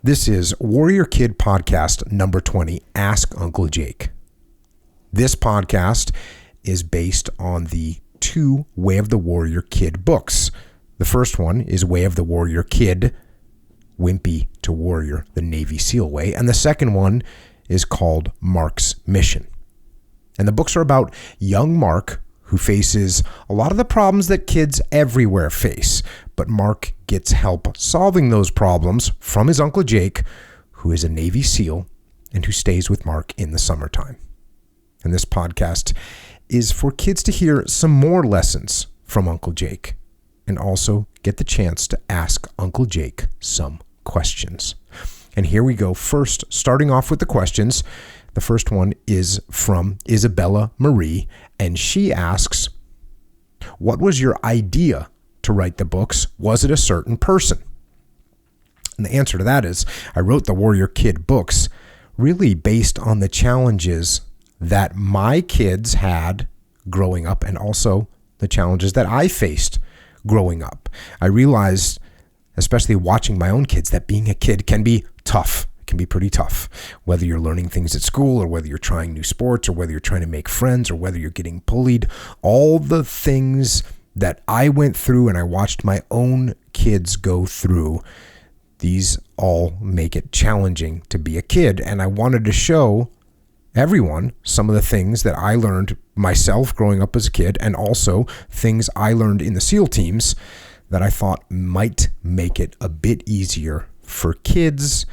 This is Warrior Kid Podcast number 20, Ask Uncle Jake. This podcast is based on the two Way of the Warrior Kid books. The first one is Way of the Warrior Kid, Wimpy to Warrior, the Navy SEAL way. And the second one is called Mark's Mission. And the books are about young Mark, who faces a lot of the problems that kids everywhere face. But Mark gets help solving those problems from his Uncle Jake, who is a Navy SEAL and who stays with Mark in the summertime. And this podcast is for kids to hear some more lessons from Uncle Jake and also get the chance to ask Uncle Jake some questions. And here we go. First, starting off with the questions. The first one is from Isabella Marie, and she asks, what was your idea to write the books? Was it a certain person? And the answer to that is, I wrote the Warrior Kid books really based on the challenges that my kids had growing up and also the challenges that I faced growing up. I realized, especially watching my own kids, that being a kid can be tough. Can be pretty tough, whether you're learning things at school or whether you're trying new sports or whether you're trying to make friends or whether you're getting bullied. All the things that I went through and I watched my own kids go through, these all make it challenging to be a kid. And I wanted to show everyone some of the things that I learned myself growing up as a kid and also things I learned in the SEAL teams that I thought might make it a bit easier for kids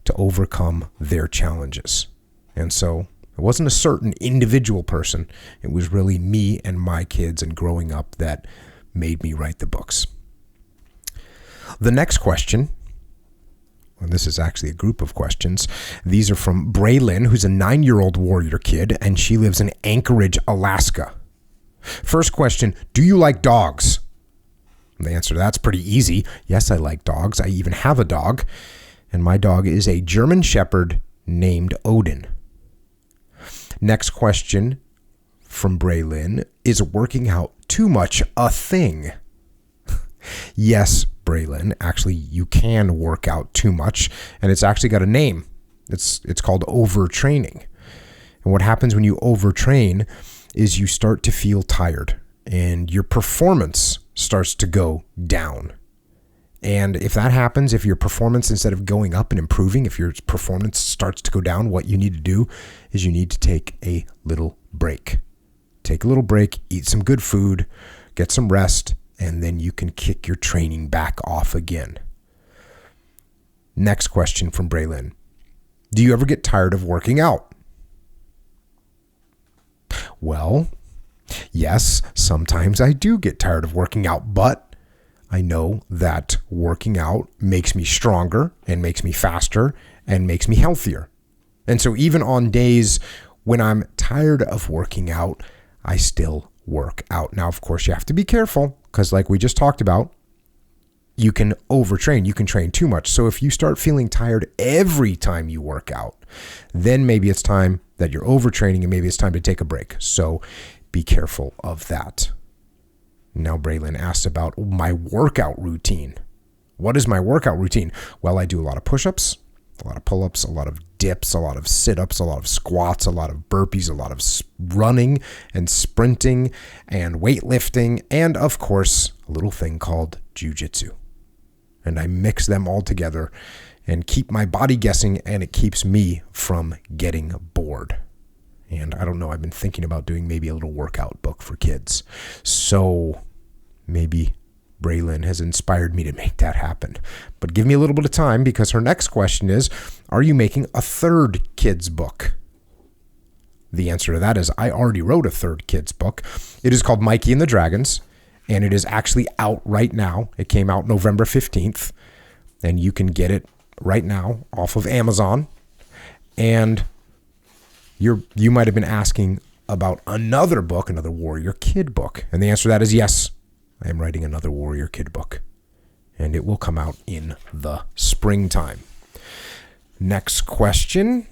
to overcome their challenges. And so it wasn't a certain individual person. It was really me and my kids and growing up that made me write the books. The next question, and this is actually a group of questions. These are from Braylon, who's a 9-year-old warrior kid, and she lives in Anchorage, Alaska. First question, do you like dogs? The answer to that's pretty easy. Yes, I like dogs. I even have a dog. And my dog is a German Shepherd named Odin. Next question from Braylon, is working out too much a thing? Yes, Braylon, actually you can work out too much, and it's actually got a name. It's called overtraining. And what happens when you overtrain is you start to feel tired and your performance starts to go down. And if that happens, if your performance, instead of going up and improving, if your performance starts to go down, what you need to do is you need to take a little break. Take a little break, eat some good food, get some rest, and then you can kick your training back off again. Next question from Braylon. Do you ever get tired of working out? Well, yes, sometimes I do get tired of working out, but I know that working out makes me stronger and makes me faster and makes me healthier. And so even on days when I'm tired of working out, I still work out. Now, of course, you have to be careful because like we just talked about, you can overtrain, you can train too much. So if you start feeling tired every time you work out, then maybe it's time that you're overtraining and maybe it's time to take a break. So be careful of that. Now Braylon asked about my workout routine. What is my workout routine? Well, I do a lot of push-ups, a lot of pull-ups, a lot of dips, a lot of sit-ups, a lot of squats, a lot of burpees, a lot of running and sprinting and weightlifting, and of course, a little thing called Jiu Jitsu. And I mix them all together and keep my body guessing, and it keeps me from getting bored. And I don't know, I've been thinking about doing maybe a little workout book for kids. So maybe Braylon has inspired me to make that happen. But give me a little bit of time because her next question is, are you making a third kids book? The answer to that is I already wrote a third kids book. It is called Mikey and the Dragons, and it is actually out right now. It came out November 15th, and you can get it right now off of Amazon. And you might have been asking about another book, another Warrior Kid book. And the answer to that is yes, I am writing another Warrior Kid book. And it will come out in the springtime. Next question.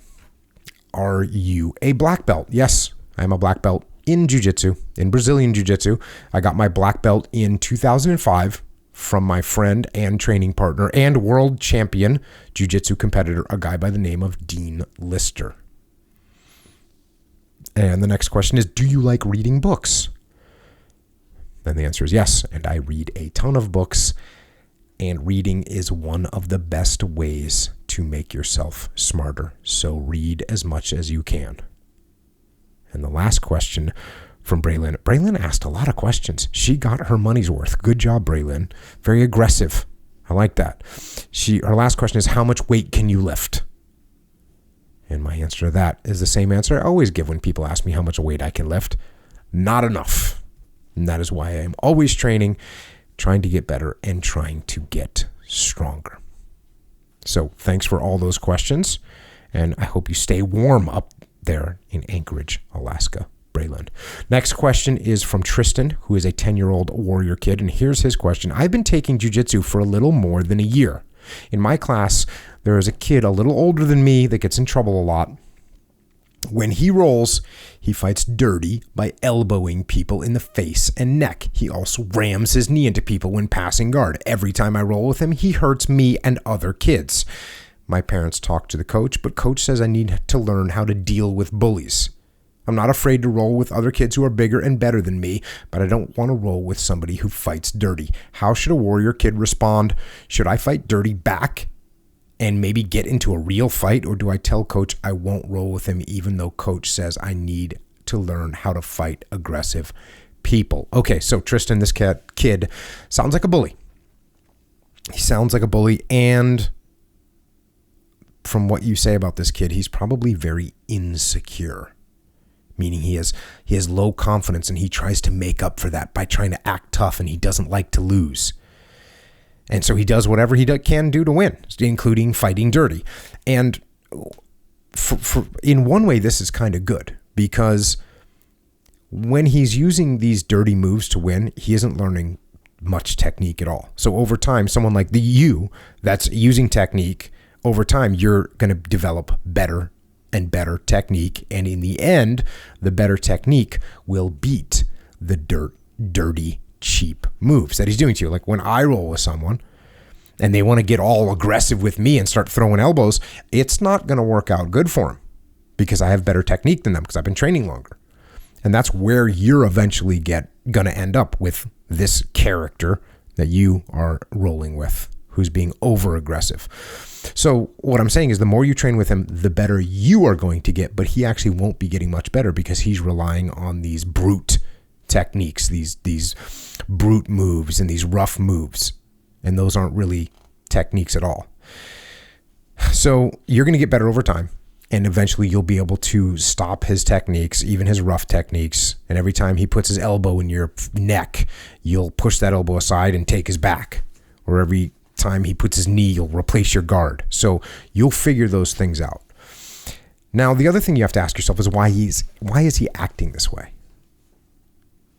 Are you a black belt? Yes, I'm a black belt in Jiu Jitsu, in Brazilian Jiu Jitsu. I got my black belt in 2005 from my friend and training partner and world champion Jiu Jitsu competitor, a guy by the name of Dean Lister. And the next question is, do you like reading books? And the answer is yes. And I read a ton of books, and reading is one of the best ways to make yourself smarter. So read as much as you can. And the last question from Braylon. Braylon asked a lot of questions. She got her money's worth. Good job, Braylon. Very aggressive. I like that. Her last question is, how much weight can you lift? And my answer to that is the same answer I always give when people ask me how much weight I can lift. Not enough. And that is why I am always training, trying to get better, and trying to get stronger. So thanks for all those questions. And I hope you stay warm up there in Anchorage, Alaska. Braylon. Next question is from Tristan, who is a 10-year-old warrior kid. And here's his question. I've been taking jiu-jitsu for a little more than a year. In my class, there is a kid a little older than me that gets in trouble a lot. When he rolls, he fights dirty by elbowing people in the face and neck. He also rams his knee into people when passing guard. Every time I roll with him, he hurts me and other kids. My parents talk to the coach, but coach says I need to learn how to deal with bullies. I'm not afraid to roll with other kids who are bigger and better than me, but I don't want to roll with somebody who fights dirty. How should a warrior kid respond? Should I fight dirty back and maybe get into a real fight? Or do I tell coach I won't roll with him even though coach says I need to learn how to fight aggressive people? Okay, so Tristan, this kid sounds like a bully. He sounds like a bully, and from what you say about this kid, he's probably very insecure. Meaning he has low confidence, and he tries to make up for that by trying to act tough, and he doesn't like to lose. And so he does whatever he can do to win, including fighting dirty. And in one way, this is kind of good, because when he's using these dirty moves to win, he isn't learning much technique at all. So over time, someone like you that's using technique, over time, you're going to develop better and better technique. And in the end, the better technique will beat the dirty, cheap moves that he's doing to you. Like when I roll with someone and they want to get all aggressive with me and start throwing elbows, it's not going to work out good for them because I have better technique than them because I've been training longer. And that's where you're eventually going to end up with this character that you are rolling with, who's being over aggressive. So what I'm saying is the more you train with him, the better you are going to get, but he actually won't be getting much better because he's relying on these brute techniques, these brute moves and these rough moves. And those aren't really techniques at all. So you're going to get better over time. And eventually you'll be able to stop his techniques, even his rough techniques. And every time he puts his elbow in your neck, you'll push that elbow aside and take his back. Or every time he puts his knee, you'll replace your guard. So you'll figure those things out. Now, the other thing you have to ask yourself is why is he acting this way?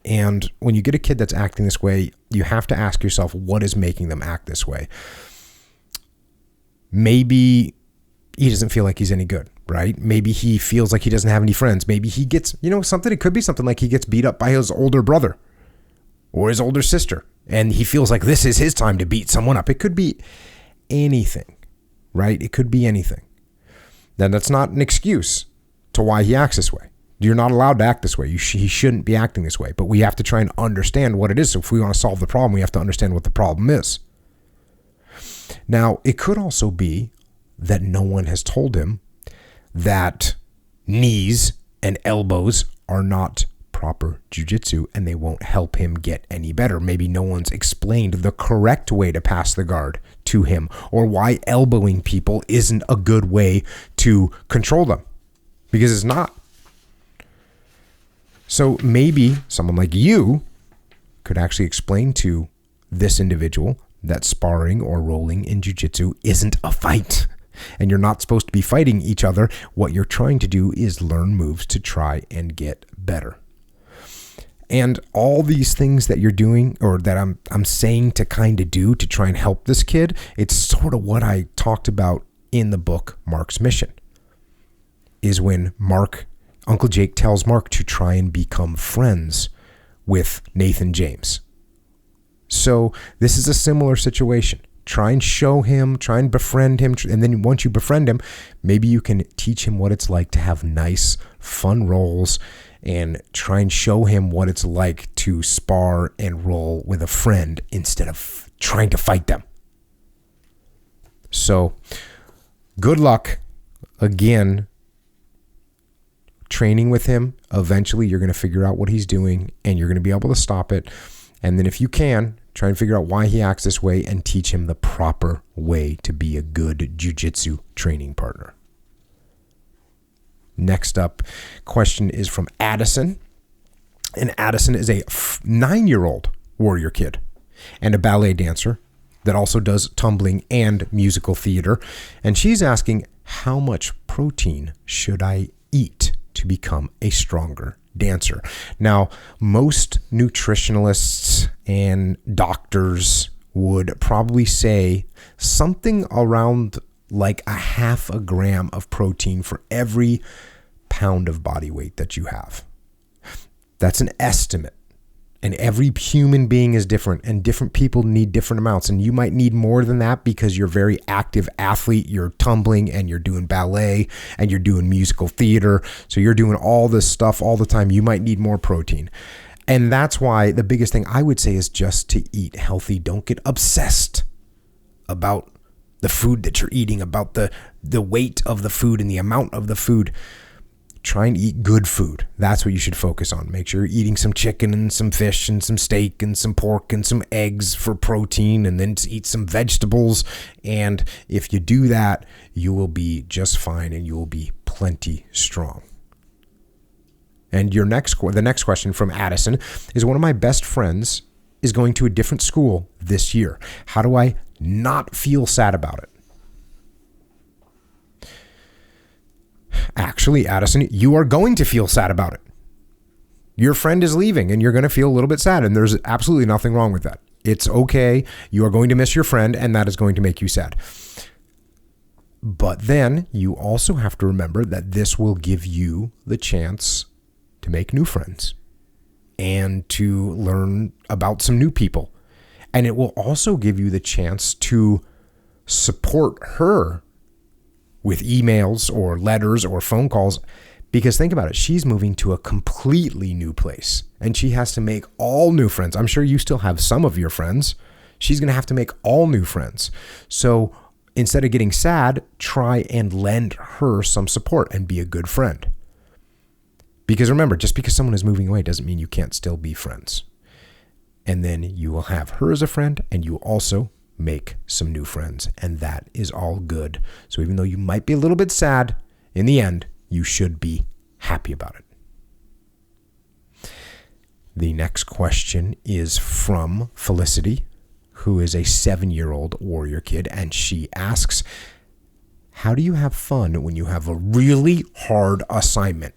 And when you get a kid that's acting this way, you have to ask yourself, what is making them act this way? Maybe he doesn't feel like he's any good, right? Maybe he feels like he doesn't have any friends. Maybe he gets, something. It could be something like he gets beat up by his older brother or his older sister, and he feels like this is his time to beat someone up. It could be anything, right? It could be anything. Then that's not an excuse to why he acts this way. You're not allowed to act this way. He shouldn't be acting this way, but we have to try and understand what it is. So if we want to solve the problem, we have to understand what the problem is. Now, it could also be that no one has told him that knees and elbows are not proper jiu-jitsu and they won't help him get any better. Maybe no one's explained the correct way to pass the guard to him, or why elbowing people isn't a good way to control them, because it's not. So maybe someone like you could actually explain to this individual that sparring or rolling in jiu-jitsu isn't a fight, and you're not supposed to be fighting each other. What you're trying to do is learn moves to try and get better. And all these things that you're doing, or that I'm saying to kind of do to try and help this kid, it's sort of what I talked about in the book Mark's Mission, is when Uncle Jake tells Mark to try and become friends with Nathan James. So this is a similar situation. Try and show him, try and befriend him. And then once you befriend him, maybe you can teach him what it's like to have nice, fun rolls and try and show him what it's like to spar and roll with a friend instead of trying to fight them. So good luck. Again, training with him. Eventually, you're going to figure out what he's doing and you're going to be able to stop it. And then if you can, try and figure out why he acts this way and teach him the proper way to be a good jiu-jitsu training partner. Next up, question is from Addison. And Addison is a 9-year-old warrior kid and a ballet dancer that also does tumbling and musical theater. And she's asking, how much protein should I eat to become a stronger dancer? Now, most nutritionalists and doctors would probably say something around like a half a gram of protein for every pound of body weight that you have. That's an estimate. And every human being is different, and different people need different amounts. And you might need more than that because you're a very active athlete. You're tumbling and you're doing ballet and you're doing musical theater. So you're doing all this stuff all the time. You might need more protein. And that's why the biggest thing I would say is just to eat healthy. Don't get obsessed about the food that you're eating, about the weight of the food and the amount of the food. Try and eat good food. That's what you should focus on. Make sure you're eating some chicken and some fish and some steak and some pork and some eggs for protein, and then eat some vegetables. And if you do that, you will be just fine and you will be plenty strong. And the next question from Addison is, one of my best friends is going to a different school this year. How do I not feel sad about it? Actually, Addison, you are going to feel sad about it. Your friend is leaving and you're going to feel a little bit sad, and there's absolutely nothing wrong with that. It's okay. You are going to miss your friend and that is going to make you sad. But then you also have to remember that this will give you the chance to make new friends and to learn about some new people. And it will also give you the chance to support her with emails or letters or phone calls, because think about it, she's moving to a completely new place and she has to make all new friends. I'm sure you still have some of your friends. She's going to have to make all new friends. So instead of getting sad, try and lend her some support and be a good friend. Because remember, just because someone is moving away doesn't mean you can't still be friends. And then you will have her as a friend, and you will also make some new friends, and that is all good. So even though you might be a little bit sad, in the end, you should be happy about it. The next question is from Felicity, who is a 7-year-old warrior kid, and she asks, how do you have fun when you have a really hard assignment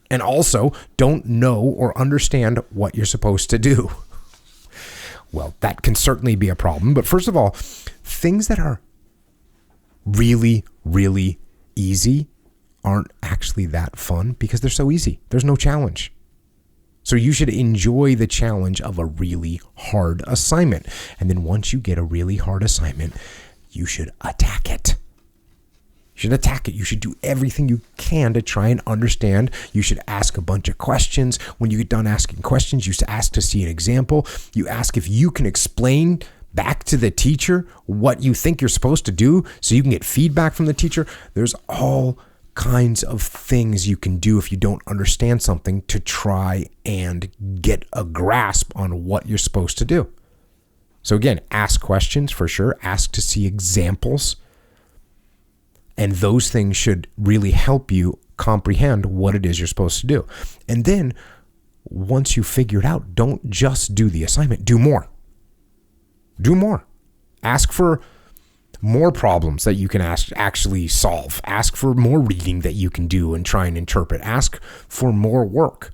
and also don't know or understand what you're supposed to do? Well, that can certainly be a problem. But first of all, things that are really, really easy aren't actually that fun because they're so easy. There's no challenge. So you should enjoy the challenge of a really hard assignment. And then once you get a really hard assignment, you should attack it. You should attack it. You should do everything you can to try and understand. You should ask a bunch of questions. When you get done asking questions, you should ask to see an example. You ask if you can explain back to the teacher what you think you're supposed to do so you can get feedback from the teacher. There's all kinds of things you can do if you don't understand something to try and get a grasp on what you're supposed to do. So again, ask questions for sure. Ask to see examples. And those things should really help you comprehend what it is you're supposed to do. And then once you figure it out, don't just do the assignment. Do more. Do more. Ask for more problems that you can actually solve. Ask for more reading that you can do and try and interpret. Ask for more work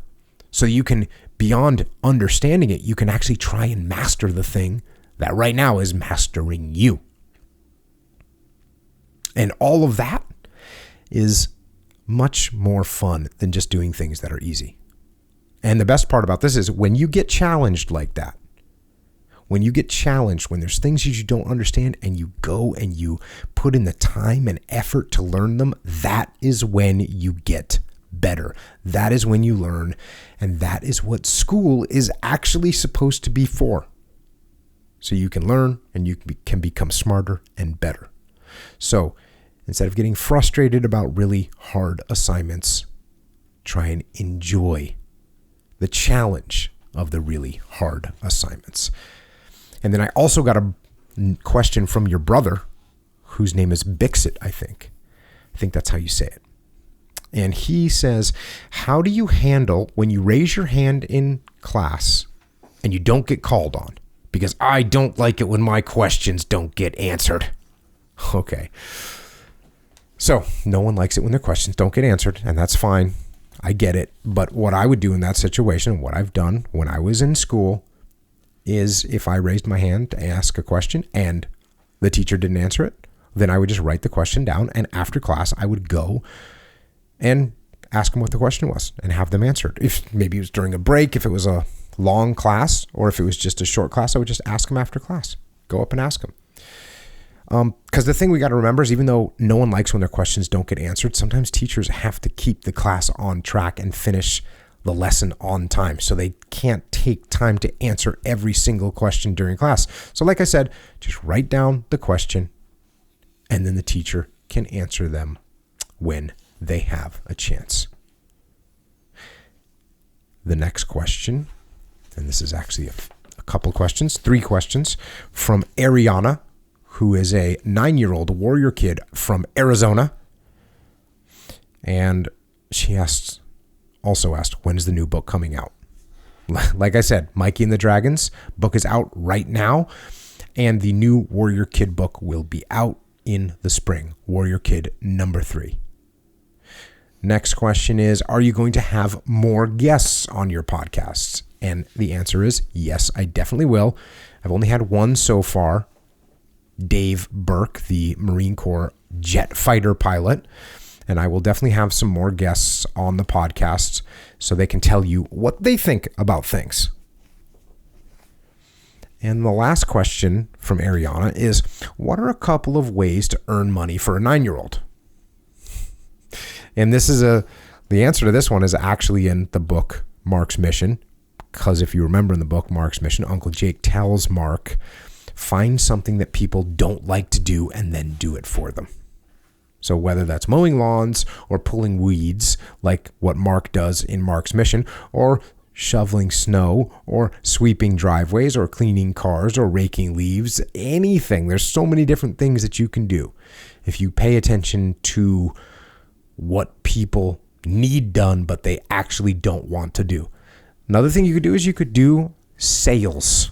so you can, beyond understanding it, you can actually try and master the thing that right now is mastering you. And all of that is much more fun than just doing things that are easy. And the best part about this is when you get challenged like that, When you get challenged, when there's things that you don't understand and you go and you put in the time and effort to learn them, that is when you get better. That is when you learn. And that is what school is actually supposed to be for. So you can learn and you can become smarter and better. So instead of getting frustrated about really hard assignments, try and enjoy the challenge of the really hard assignments. And then I also got a question from your brother, whose name is Bixit, I think. I think that's how you say it. And he says, how do you handle when you raise your hand in class and you don't get called on? Because I don't like it when my questions don't get answered. Okay. So no one likes it when their questions don't get answered, and that's fine. I get it. But what I would do in that situation, what I've done when I was in school, is if I raised my hand to ask a question and the teacher didn't answer it, then I would just write the question down, and after class I would go and ask them what the question was and have them answered. If maybe it was during a break, if it was a long class, or if it was just a short class, I would just ask them after class. Go up and ask them. Because the thing we got to remember is, even though no one likes when their questions don't get answered, sometimes teachers have to keep the class on track and finish the lesson on time. So they can't take time to answer every single question during class. So like I said, just write down the question and then the teacher can answer them when they have a chance. The next question, and this is actually a couple questions, 3 questions from Ariana, who is a 9-year-old warrior kid from Arizona. And she also asked, when is the new book coming out? Like I said, Mikey and the Dragons book is out right now, and the new Warrior Kid book will be out in the spring, Warrior Kid number 3. Next question is, are you going to have more guests on your podcasts? And the answer is yes, I definitely will. I've only had one so far, Dave Burke, the Marine Corps jet fighter pilot. And I will definitely have some more guests on the podcast so they can tell you what they think about things. And the last question from Ariana is, what are a couple of ways to earn money for a 9-year-old? And this is the answer to this one is actually in the book Mark's Mission. Because if you remember in the book Mark's Mission, Uncle Jake tells Mark, find something that people don't like to do and then do it for them. So whether that's mowing lawns or pulling weeds, like what Mark does in Mark's Mission, or shoveling snow, or sweeping driveways, or cleaning cars, or raking leaves, anything. There's so many different things that you can do if you pay attention to what people need done, but they actually don't want to do. Another thing you could do is you could do sales.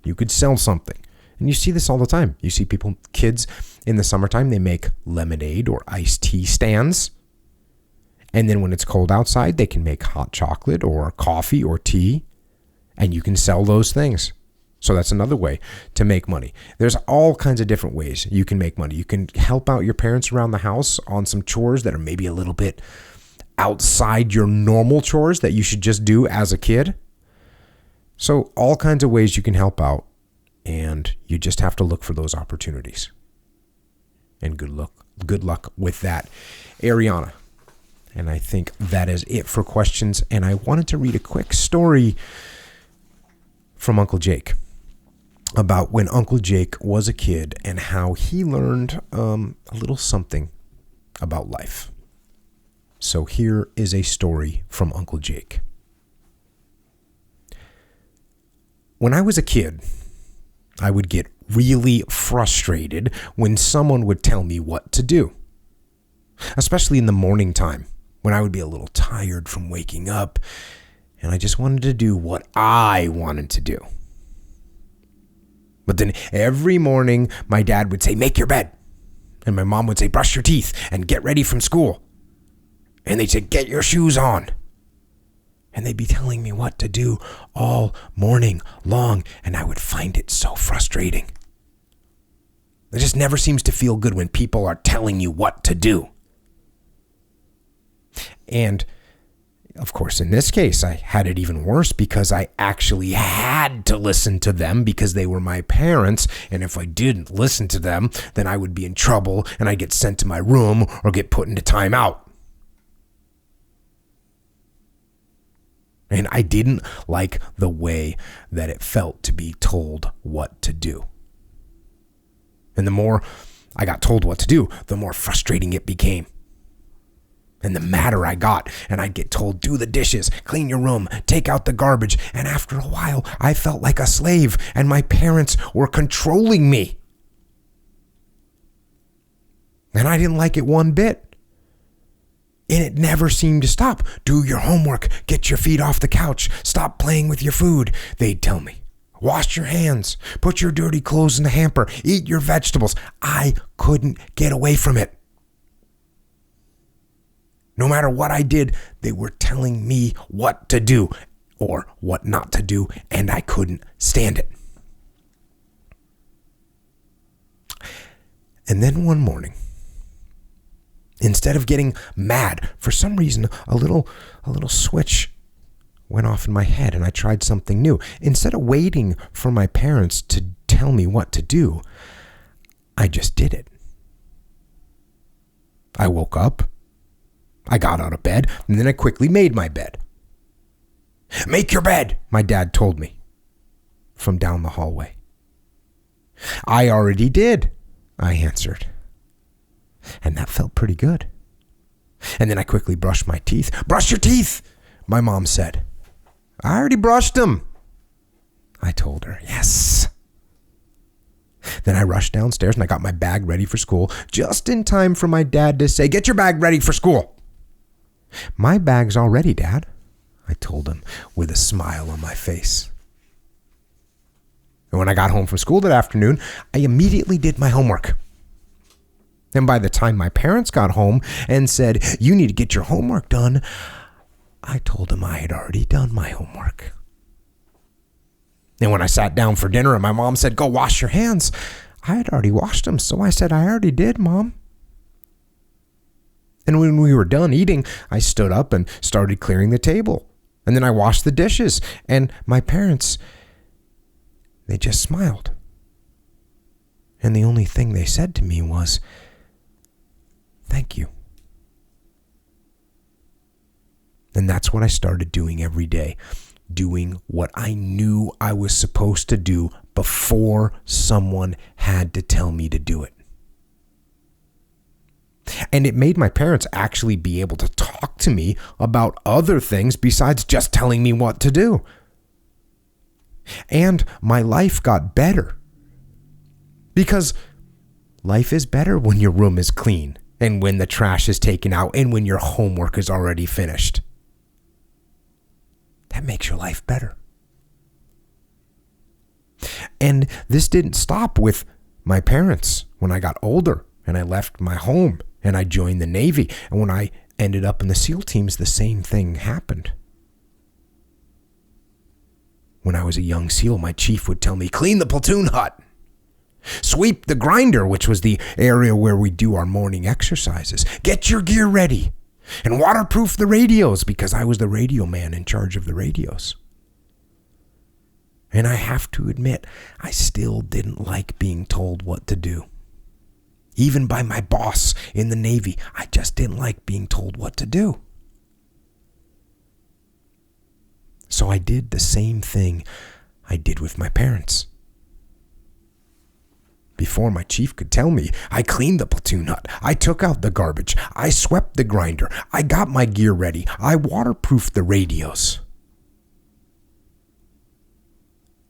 You could sell something. And you see this all the time. You see people, kids in the summertime, they make lemonade or iced tea stands. And then when it's cold outside, they can make hot chocolate or coffee or tea. And you can sell those things. So that's another way to make money. There's all kinds of different ways you can make money. You can help out your parents around the house on some chores that are maybe a little bit outside your normal chores that you should just do as a kid. So all kinds of ways you can help out. And you just have to look for those opportunities. And good luck with that, Ariana. And I think that is it for questions. And I wanted to read a quick story from Uncle Jake about when Uncle Jake was a kid and how he learned a little something about life. So here is a story from Uncle Jake. When I was a kid, I would get really frustrated when someone would tell me what to do, especially in the morning time when I would be a little tired from waking up and I just wanted to do what I wanted to do. But then every morning my dad would say, make your bed. And my mom would say, brush your teeth and get ready from school. And they'd say, get your shoes on. And they'd be telling me what to do all morning long, and I would find it so frustrating. It just never seems to feel good when people are telling you what to do. And Of course, in this case, I had it even worse because I actually had to listen to them because they were my parents. And if I didn't listen to them, then I would be in trouble and I'd get sent to my room or get put into timeout. And I didn't like the way that it felt to be told what to do. And the more I got told what to do, the more frustrating it became. And the madder I got, and I'd get told, do the dishes, clean your room, take out the garbage. And after a while, I felt like a slave, and my parents were controlling me. And I didn't like it one bit. And it never seemed to stop. Do your homework, get your feet off the couch, stop playing with your food, they'd tell me. Wash your hands, put your dirty clothes in the hamper, eat your vegetables. I couldn't get away from it. No matter what I did, they were telling me what to do or what not to do, and I couldn't stand it. And then one morning, instead of getting mad, for some reason, a little switch went off in my head, and I tried something new. Instead of waiting for my parents to tell me what to do, I just did it. I woke up. I got out of bed, and then I quickly made my bed. Make your bed, my dad told me from down the hallway. I already did, I answered. And that felt pretty good. And then I quickly brushed my teeth. Brush your teeth, my mom said. I already brushed them, I told her. Yes. Then I rushed downstairs and I got my bag ready for school just in time for my dad to say, get your bag ready for school. My bag's all ready, Dad, I told him with a smile on my face. And when I got home from school that afternoon, I immediately did my homework. And by the time my parents got home and said, you need to get your homework done, I told them I had already done my homework. And when I sat down for dinner and my mom said, go wash your hands, I had already washed them. So I said, I already did, Mom. And when we were done eating, I stood up and started clearing the table. And then I washed the dishes. And my parents, they just smiled. And the only thing they said to me was, thank you. And that's what I started doing every day. Doing what I knew I was supposed to do before someone had to tell me to do it. And it made my parents actually be able to talk to me about other things besides just telling me what to do. And my life got better. Because life is better when your room is clean and when the trash is taken out and when your homework is already finished. That makes your life better. And this didn't stop with my parents when I got older and I left my home and I joined the Navy. And when I ended up in the SEAL teams, the same thing happened. When I was a young SEAL, my chief would tell me, clean the platoon hut. Sweep the grinder, which was the area where we do our morning exercises. Get your gear ready. And waterproof the radios, because I was the radio man in charge of the radios. And I have to admit, I still didn't like being told what to do. Even by my boss in the Navy, I just didn't like being told what to do. So I did the same thing I did with my parents. Before my chief could tell me, I cleaned the platoon hut. I took out the garbage. I swept the grinder. I got my gear ready. I waterproofed the radios.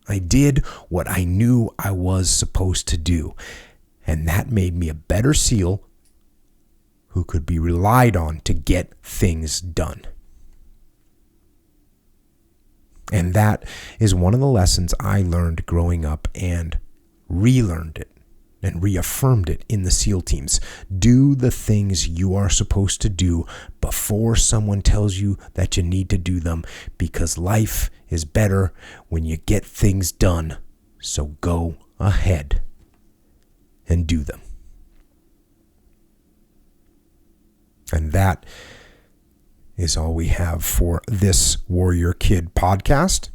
I did what I knew I was supposed to do. And that made me a better SEAL who could be relied on to get things done. And that is one of the lessons I learned growing up and relearned it and reaffirmed it in the SEAL teams. Do the things you are supposed to do before someone tells you that you need to do them, because life is better when you get things done. So go ahead and do them. is all we have for this Warrior Kid podcast.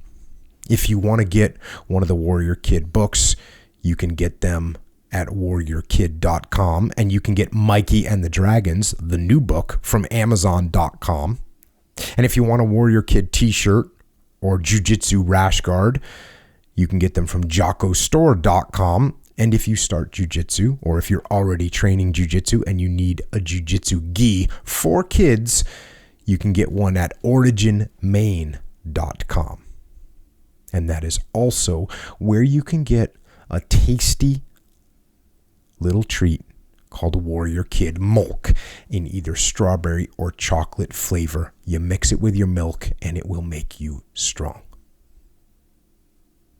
If you want to get one of the Warrior Kid books, you can get them at warriorkid.com, and you can get Mikey and the Dragons, the new book, from amazon.com. And if you want a Warrior Kid t-shirt or Jiu Jitsu rash guard, you can get them from jockostore.com. And if you start Jiu Jitsu, or if you're already training Jiu Jitsu and you need a Jiu Jitsu gi for kids, you can get one at originmain.com. And that is also where you can get a tasty little treat called Warrior Kid Milk in either strawberry or chocolate flavor. You mix it with your milk and it will make you strong.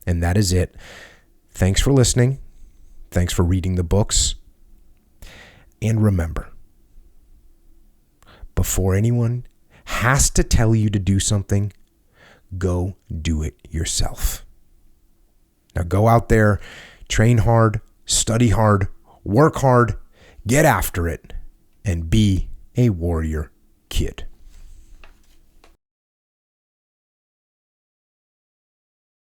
And that is it. Thanks for listening. Thanks for reading the books. And remember, before anyone has to tell you to do something, go do it yourself. Now go out there, train hard, study hard, work hard, get after it, and be a warrior kid.